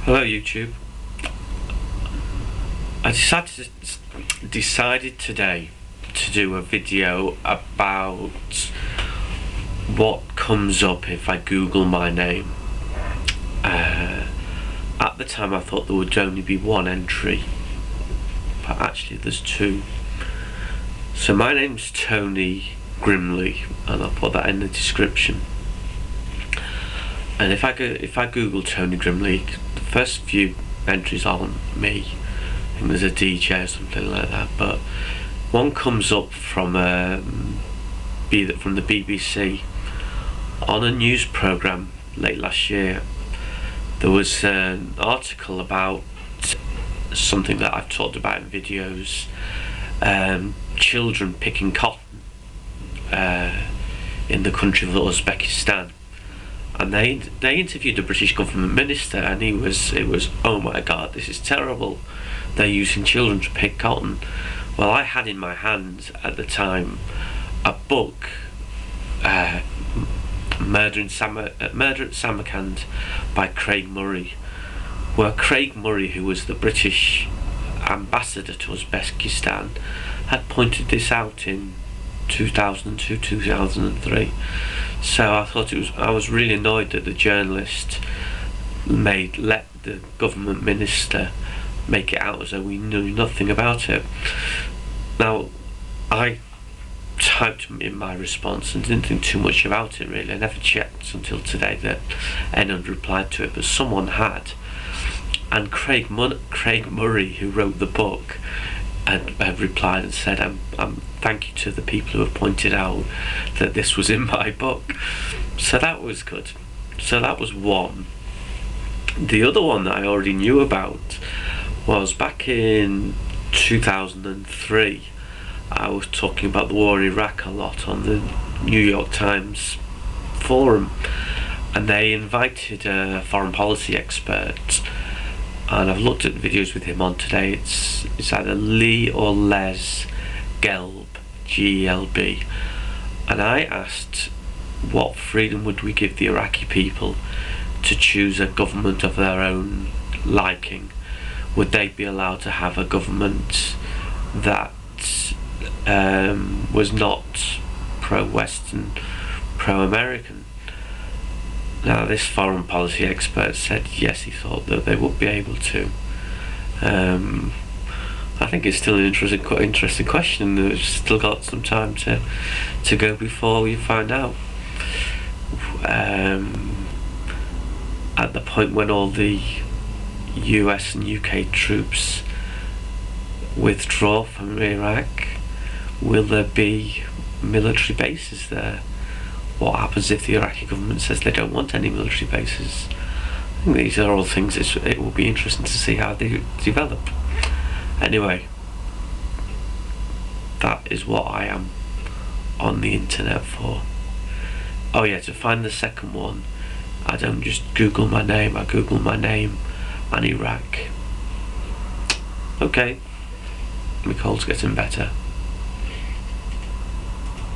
Hello YouTube. I decided today to do a video about what comes up if I Google my name. At the time I thought there would only be one entry, but actually there's two. So my name's Tony Grimley, and I'll put that in the description. And if I Google Tony Grimley, the first few entries aren't me. I think there's a DJ or something like that, but one comes up from the BBC on a news programme late last year. There was an article about something that I've talked about in videos, children picking cotton in the country of Uzbekistan. And they interviewed a British government minister, and it was oh my god, this is terrible, they're using children to pick cotton. Well, I had in my hand at the time a book, Murder at Samarkand by Craig Murray, where Craig Murray, who was the British ambassador to Uzbekistan, had pointed this out in 2002, 2003. So I thought I was really annoyed that the journalist let the government minister make it out as though we knew nothing about it. Now, I typed in my response and didn't think too much about it really. I never checked until today that anyone replied to it, but someone had. And Craig Murray, who wrote the book, had replied and said, thank you to the people who have pointed out that this was in my book. So that was good. So that was one. The other one that I already knew about was back in 2003. I was talking about the war in Iraq a lot on the New York Times forum, and they invited a foreign policy expert, and I've looked at videos with him on today. It's either Lee or Les Gelb, G-E-L-B, and I asked what freedom would we give the Iraqi people to choose a government of their own liking. Would they be allowed to have a government that was not pro-Western, pro-American? Now, this foreign policy expert said yes, he thought that they would be able to. I think it's still an interesting question. We've still got some time to go before we find out. At the point when all the US and UK troops withdraw from Iraq, will there be military bases there? What happens if the Iraqi government says they don't want any military bases? I think these are all things it will be interesting to see how they develop. Anyway, that is what I am on the internet for. Oh yeah, to find the second one, I don't just Google my name, I Google my name and Iraq. Okay, my cold's getting better.